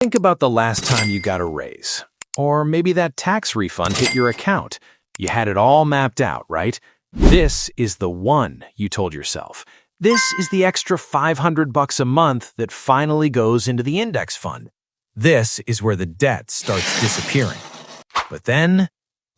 Think about the last time you got a raise. Or maybe that tax refund hit your account. You had it all mapped out, right? This is the one, you told yourself. This is the extra $500 a month that finally goes into the index fund. This is where the debt starts disappearing. But then,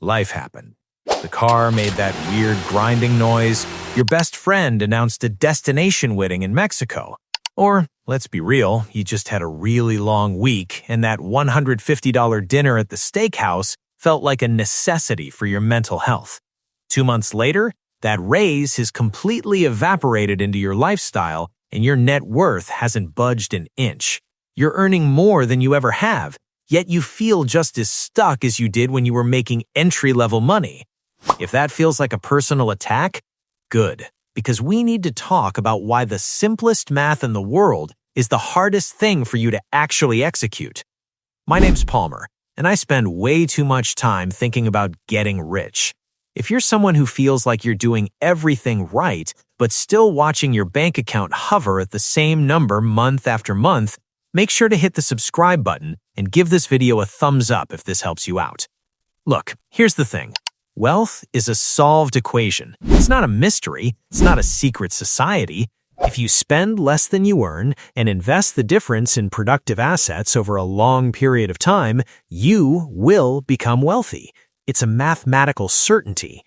life happened. The car made that weird grinding noise. Your best friend announced a destination wedding in Mexico. Or, let's be real, you just had a really long week, and that $150 dinner at the steakhouse felt like a necessity for your mental health. 2 months later, that raise has completely evaporated into your lifestyle, and your net worth hasn't budged an inch. You're earning more than you ever have, yet you feel just as stuck as you did when you were making entry-level money. If that feels like a personal attack, good. Because we need to talk about why the simplest math in the world is the hardest thing for you to actually execute. My name's Palmer, and I spend way too much time thinking about getting rich. If you're someone who feels like you're doing everything right, but still watching your bank account hover at the same number month after month, make sure to hit the subscribe button and give this video a thumbs up if this helps you out. Look, here's the thing. Wealth is a solved equation. It's not a mystery. It's not a secret society. If you spend less than you earn and invest the difference in productive assets over a long period of time, you will become wealthy. It's a mathematical certainty.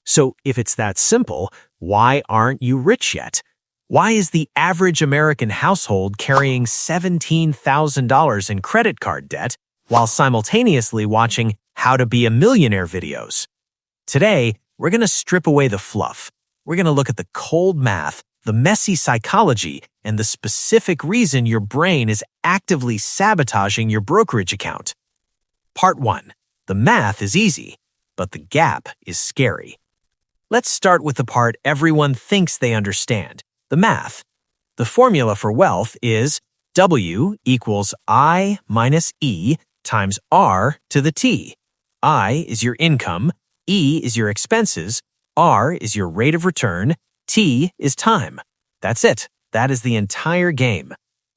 So if it's that simple, why aren't you rich yet? Why is the average American household carrying $17,000 in credit card debt while simultaneously watching How to Be a Millionaire videos? Today, we're going to strip away the fluff. We're going to look at the cold math, the messy psychology, and the specific reason your brain is actively sabotaging your brokerage account. Part 1. The math is easy, but the gap is scary. Let's start with the part everyone thinks they understand, the math. The formula for wealth is W equals I minus E times R to the T. I is your income, E is your expenses, R is your rate of return, T is time. That's it. That is the entire game.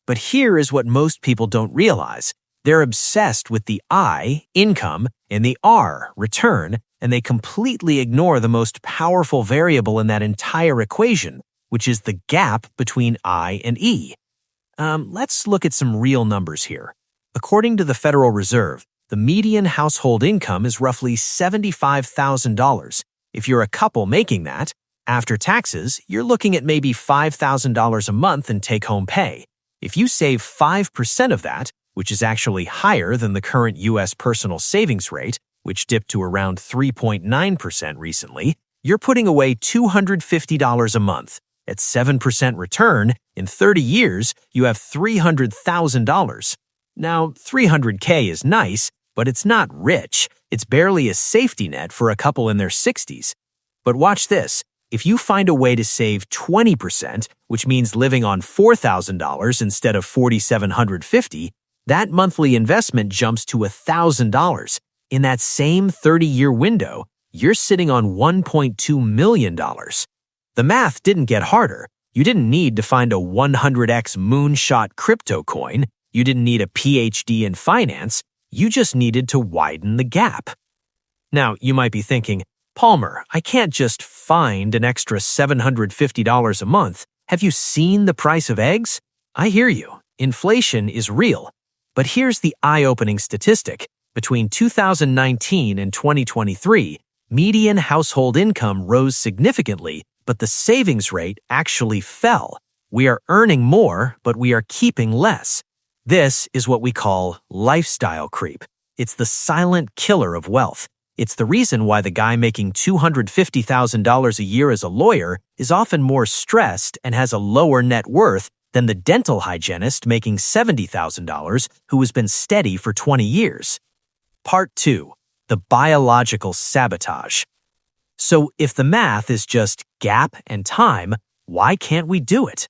But here is what most people don't realize. They're obsessed with the I, income, and the R, return, and they completely ignore the most powerful variable in that entire equation, which is the gap between I and E. Let's look at some real numbers here. According to the Federal Reserve, the median household income is roughly $75,000. If you're a couple making that, after taxes, you're looking at maybe $5,000 a month in take-home pay. If you save 5% of that, which is actually higher than the current U.S. personal savings rate, which dipped to around 3.9% recently, you're putting away $250 a month. At 7% return, in 30 years, you have $300,000. Now, $300K is nice, but it's not rich. It's barely a safety net for a couple in their 60s. But watch this. If you find a way to save 20%, which means living on $4,000 instead of $4,750, that monthly investment jumps to $1,000. In that same 30-year window, you're sitting on $1.2 million. The math didn't get harder. You didn't need to find a 100x moonshot crypto coin. You didn't need a PhD in finance. You just needed to widen the gap. Now, you might be thinking, Palmer, I can't just find an extra $750 a month. Have you seen the price of eggs? I hear you. Inflation is real. But here's the eye-opening statistic. Between 2019 and 2023, median household income rose significantly, but the savings rate actually fell. We are earning more, but we are keeping less. This is what we call lifestyle creep. It's the silent killer of wealth. It's the reason why the guy making $250,000 a year as a lawyer is often more stressed and has a lower net worth than the dental hygienist making $70,000 who has been steady for 20 years. Part 2. The biological sabotage. So if the math is just gap and time, why can't we do it?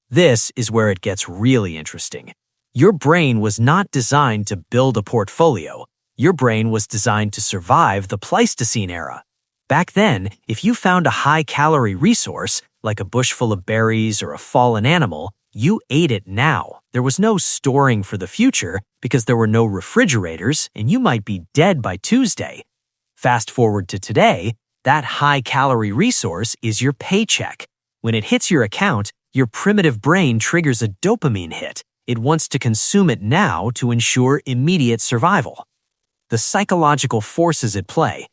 This is where it gets really interesting. Your brain was not designed to build a portfolio. Your brain was designed to survive the Pleistocene era. Back then, if you found a high-calorie resource, like a bush full of berries or a fallen animal, you ate it now, There was no storing for the future because there were no refrigerators and you might be dead by Tuesday. Fast forward to today, that high-calorie resource is your paycheck. When it hits your account, your primitive brain triggers a dopamine hit. It wants to consume it now to ensure immediate survival. The psychological forces at play.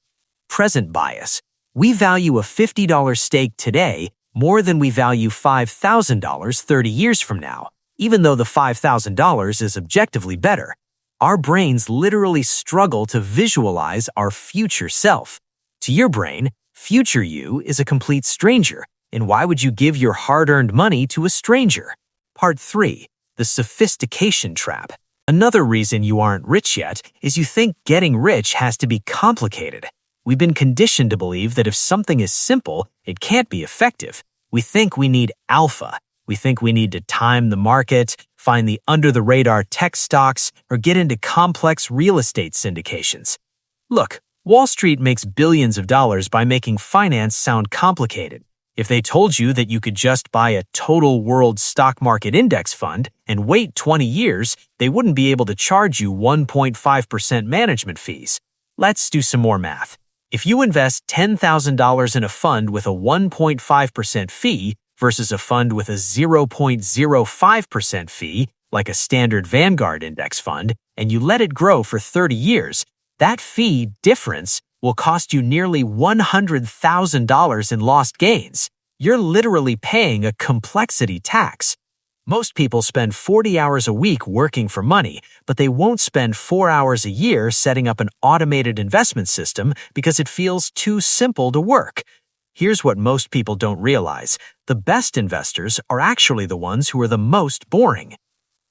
Present bias. We value a $50 steak today more than we value $5,000 30 years from now, even though the $5,000 is objectively better. Our brains literally struggle to visualize our future self. To your brain, future you is a complete stranger, and why would you give your hard-earned money to a stranger? Part 3. The sophistication trap. Another reason you aren't rich yet is you think getting rich has to be complicated. We've been conditioned to believe that if something is simple, it can't be effective. We think we need alpha. We think we need to time the market, find the under-the-radar tech stocks, or get into complex real estate syndications. Look, Wall Street makes billions of dollars by making finance sound complicated. If they told you that you could just buy a total world stock market index fund and wait 20 years, they wouldn't be able to charge you 1.5% management fees. Let's do some more math. If you invest $10,000 in a fund with a 1.5% fee versus a fund with a 0.05% fee, like a standard Vanguard index fund, and you let it grow for 30 years, that fee difference will cost you nearly $100,000 in lost gains. You're literally paying a complexity tax. Most people spend 40 hours a week working for money, but they won't spend 4 hours a year setting up an automated investment system because it feels too simple to work. Here's what most people don't realize. The best investors are actually the ones who are the most boring.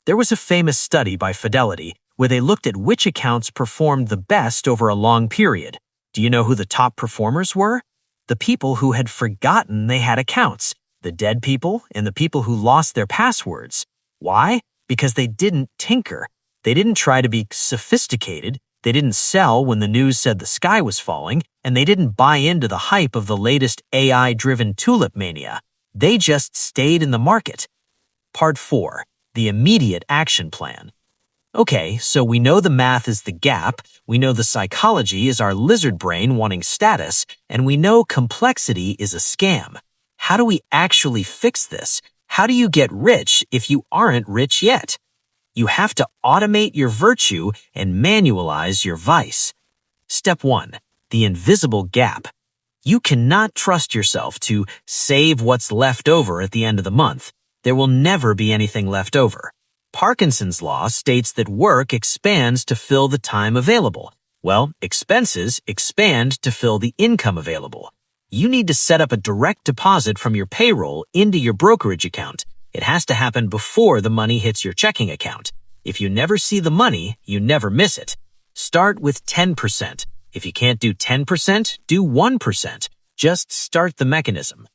There was a famous study by Fidelity where they looked at which accounts performed the best over a long period. Do you know who the top performers were? The people who had forgotten they had accounts. The dead people and the people who lost their passwords. Why? Because they didn't tinker. They didn't try to be sophisticated. They didn't sell when the news said the sky was falling, and they didn't buy into the hype of the latest AI-driven tulip mania. They just stayed in the market. Part 4. The immediate action plan. Okay, so we know the math is the gap, we know the psychology is our lizard brain wanting status, and we know complexity is a scam. How do we actually fix this? How do you get rich if you aren't rich yet? You have to automate your virtue and manualize your vice. Step 1. The invisible gap. You cannot trust yourself to save what's left over at the end of the month. There will never be anything left over. Parkinson's law states that work expands to fill the time available. Well, expenses expand to fill the income available. You need to set up a direct deposit from your payroll into your brokerage account. It has to happen before the money hits your checking account. If you never see the money, you never miss it. Start with 10%. If you can't do 10%, do 1%. Just start the mechanism.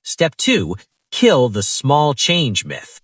Step 2. Kill the small change myth.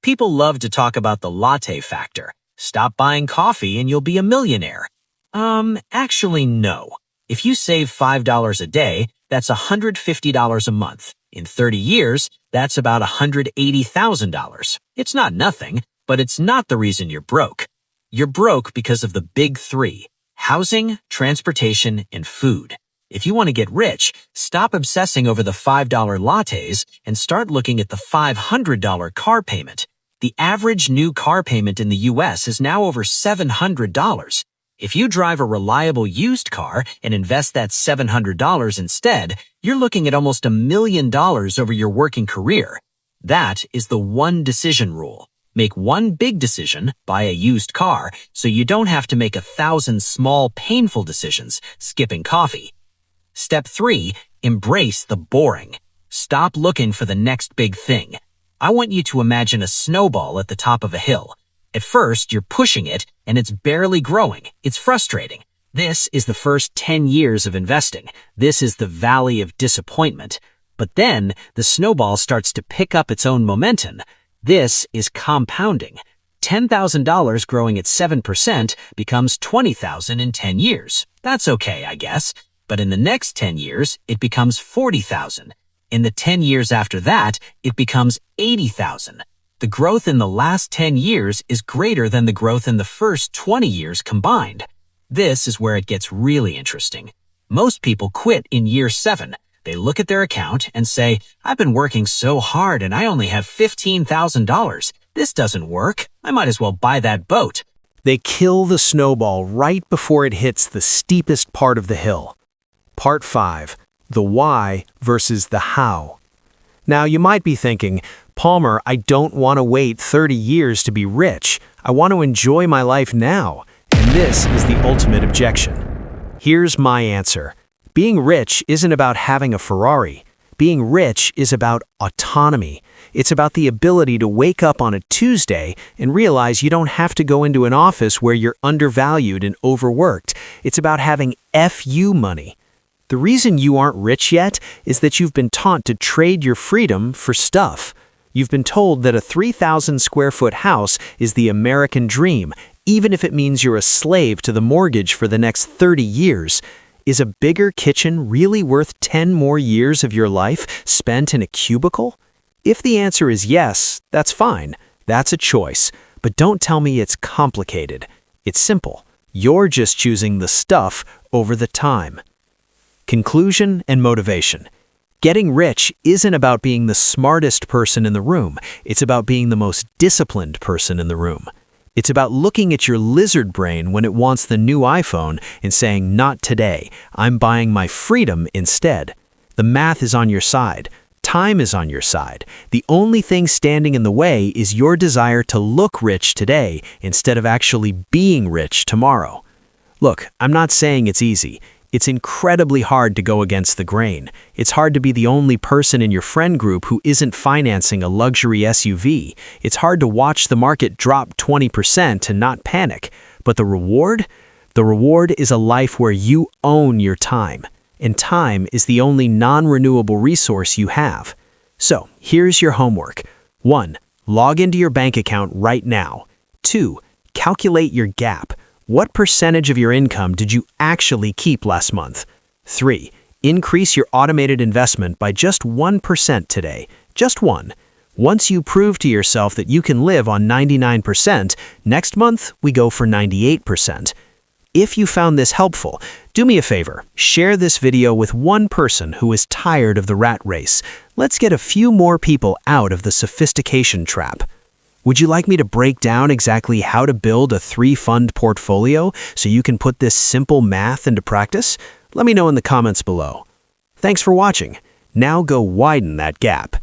People love to talk about the latte factor. Stop buying coffee and you'll be a millionaire. Actually, no. If you save $5 a day, that's $150 a month. In 30 years, that's about $180,000. It's not nothing, but it's not the reason you're broke. You're broke because of the big 3: housing, transportation, and food. If you want to get rich, stop obsessing over the $5 lattes and start looking at the $500 car payment. The average new car payment in the US is now over $700. If you drive a reliable used car and invest that $700 instead, you're looking at almost $1 million over your working career. That is the one decision rule. Make one big decision, buy a used car, so you don't have to make 1,000 small, painful decisions, skipping coffee. Step 3. Embrace the boring. Stop looking for the next big thing. I want you to imagine a snowball at the top of a hill. At first, you're pushing it, and it's barely growing. It's frustrating. This is the first 10 years of investing. This is the valley of disappointment. But then, the snowball starts to pick up its own momentum. This is compounding. $10,000 growing at 7% becomes $20,000 in 10 years. That's okay, I guess. But in the next 10 years, it becomes $40,000. In the 10 years after that, it becomes $80,000. the growth in the last 10 years is greater than the growth in the first 20 years combined. This is where it gets really interesting. Most people quit in year 7. They look at their account and say, I've been working so hard and I only have $15,000. This doesn't work. I might as well buy that boat. They kill the snowball right before it hits the steepest part of the hill. Part 5. The why versus the how. Now, you might be thinking, Palmer, I don't want to wait 30 years to be rich. I want to enjoy my life now. And this is the ultimate objection. Here's my answer. Being rich isn't about having a Ferrari. Being rich is about autonomy. It's about the ability to wake up on a Tuesday and realize you don't have to go into an office where you're undervalued and overworked. It's about having FU money. The reason you aren't rich yet is that you've been taught to trade your freedom for stuff. You've been told that a 3,000 square foot house is the American dream, even if it means you're a slave to the mortgage for the next 30 years. Is a bigger kitchen really worth 10 more years of your life spent in a cubicle? If the answer is yes, that's fine. That's a choice. But don't tell me it's complicated. It's simple. You're just choosing the stuff over the time. Conclusion and motivation. Getting rich isn't about being the smartest person in the room. It's about being the most disciplined person in the room. It's about looking at your lizard brain when it wants the new iPhone and saying, not today, I'm buying my freedom instead. The math is on your side. Time is on your side. The only thing standing in the way is your desire to look rich today instead of actually being rich tomorrow. Look, I'm not saying it's easy. It's incredibly hard to go against the grain. It's hard to be the only person in your friend group who isn't financing a luxury SUV. It's hard to watch the market drop 20% and not panic. But the reward? The reward is a life where you own your time. And time is the only non-renewable resource you have. So, here's your homework. 1. Log into your bank account right now. 2. Calculate your gap. What percentage of your income did you actually keep last month? 3. Increase your automated investment by just 1% today. Just 1. Once you prove to yourself that you can live on 99%, next month we go for 98%. If you found this helpful, do me a favor, share this video with one person who is tired of the rat race. Let's get a few more people out of the sophistication trap. Would you like me to break down exactly how to build a 3-fund portfolio so you can put this simple math into practice? Let me know in the comments below. Thanks for watching. Now go widen that gap.